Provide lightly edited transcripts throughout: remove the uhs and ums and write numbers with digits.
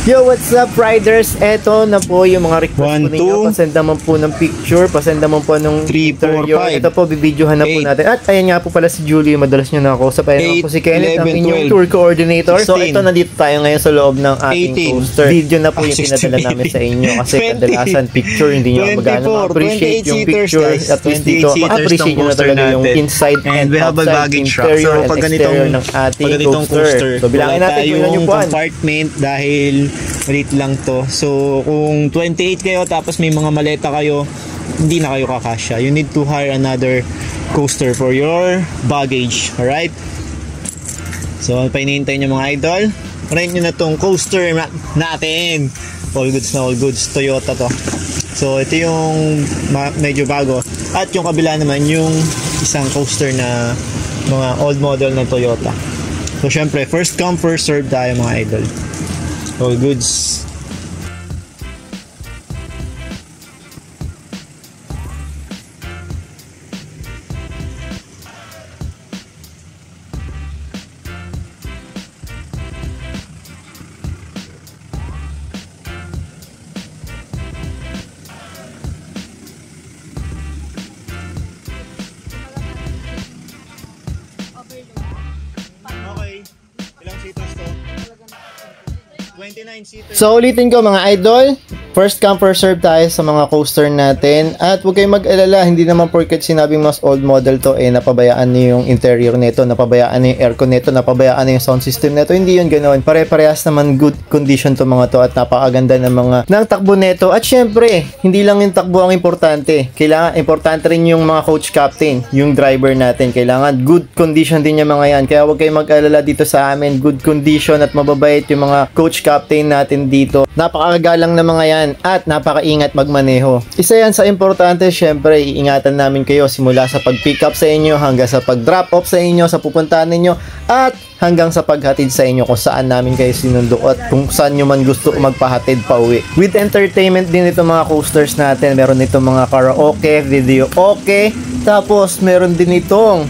Yo, what's up riders? Eto na po yung mga request po ninyo. Pasend naman po ng picture, pasend naman po ng 3, 4, 5. Ito po, bibidyohan na po natin. At ayan nga po pala si Julie, madalas nyo na ako. Sa ayan po si Kenneth, ang inyong tour coordinator. 16. So ito, nandito tayo ngayon sa loob ng ating 18. coaster. Video na po yung pinadala namin sa inyo. Kasi kadalasan picture, hindi nyo magana ma-appreciate yung picture. At least dito, ma-appreciate nyo na talaga yung inside and outside interior and exterior ng ating coaster. So bilangin natin kung ilan yung buwan. Compartment dahil maliit lang to. So kung 28 kayo tapos may mga maleta kayo, hindi na kayo kakasya. You need to hire another coaster for your baggage. Alright? So ano pa hinihintay nyo mga idol? Rent nyo na tong coaster natin. All goods na all goods. Toyota to. So ito yung medyo bago. At yung kabila naman yung isang coaster na mga old model na Toyota. So syempre first come first serve tayo mga idol. All goods. Okay. Ilang seaters to? 29 seaters. So ulitin ko mga idol, first come first serve tayo sa mga coaster natin. At huwag kayong mag-alala, hindi naman porket sinabing mas old model to napabayaan niyo yung interior nito, napabayaan niyo yung aircon nito, napabayaan niyo yung sound system nito. Hindi yun ganoon. Pare-parehas naman good condition to mga to at napakaganda ng takbo nito. At syempre, hindi lang yung takbo ang importante. Kailangan importante rin yung mga coach captain, yung driver natin. Kailangan good condition din yung mga yan. Kaya huwag kayong mag-alala dito sa amin. Good condition at mababait yung mga coach captain natin dito. Napakagalang na mga yan at napakaingat magmaneho. Isa yan sa importante, syempre iingatan namin kayo simula sa pag-pick up sa inyo hanggang sa pag-drop off sa inyo, sa pupuntahan ninyo at hanggang sa paghatid sa inyo kung saan namin kayo sinundo at kung saan nyo man gusto magpahatid pa uwi. With entertainment din itong mga coasters natin. Meron itong mga karaoke, video okay, tapos meron din itong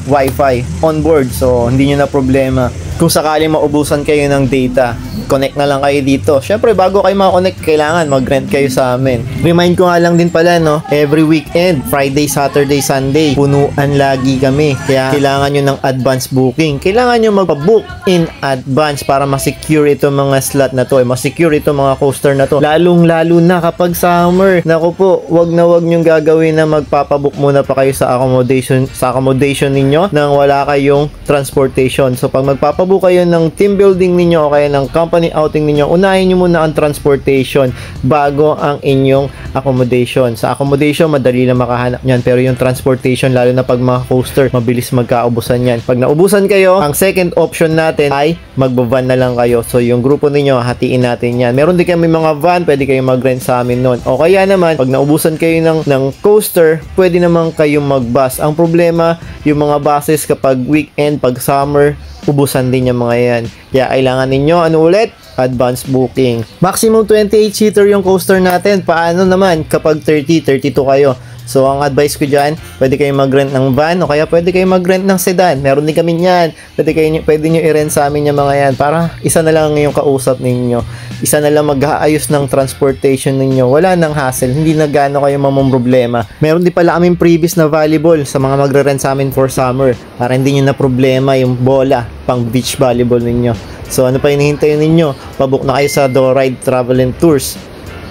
Wi-Fi on board, so hindi nyo na problema. Kung sakaling maubusan kayo ng data, connect na lang kayo dito. Syempre, bago kayo makakonect, kailangan mag-rent kayo sa amin. Remind ko nga lang din pala, no? Every weekend, Friday, Saturday, Sunday, punuan lagi kami. Kaya kailangan nyo ng advance booking. Kailangan nyo magpa-book in advance para ma-secure itong mga slot na to. Ma-secure itong mga coaster na to. Lalong-lalo na kapag summer. Naku po, wag na wag nyo gagawin na magpapabook muna pa kayo sa accommodation ninyo nang wala kayong transportation. So, pag magpapabook kayo ng team building ninyo o kaya ng company outing ninyo, unahin nyo muna ang transportation bago ang inyong accommodation. Sa accommodation, madali na makahanap nyan, pero yung transportation, lalo na pag mga coaster, mabilis magkaubusan yan. Pag naubusan kayo, ang second option natin ay magbavan na lang kayo. So yung grupo ninyo, hatiin natin yan. Meron din kami mga van, pwede kayong mag-rent sa amin nun. O kaya naman, pag naubusan kayo ng coaster, pwede naman kayong mag-bus. Ang problema, yung mga buses kapag weekend, pag summer, ubusan din yung mga yan. Kaya kailangan ninyo, ano ulit? Advance booking. Maximum 28 seater yung coaster natin. Paano naman kapag 32 kayo? So, ang advice ko dyan, pwede kayong mag-rent ng van o kaya pwede kayong mag-rent ng sedan. Meron din kami yan. Pwede nyo i-rent sa amin yung mga yan para isa na lang yung kausap ninyo. Isa na lang mag-aayos ng transportation ninyo. Wala nang hassle. Hindi na gaano kayo problema. Meron din pala kaming previous na volleyball sa mga magre-rent sa amin for summer para hindi nyo na problema yung bola pang beach volleyball ninyo. So, ano pa hinihintay ninyo? Pabook na kayo sa Do Ride Travel and Tours.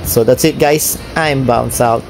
So, that's it guys. I'm Bounce Out.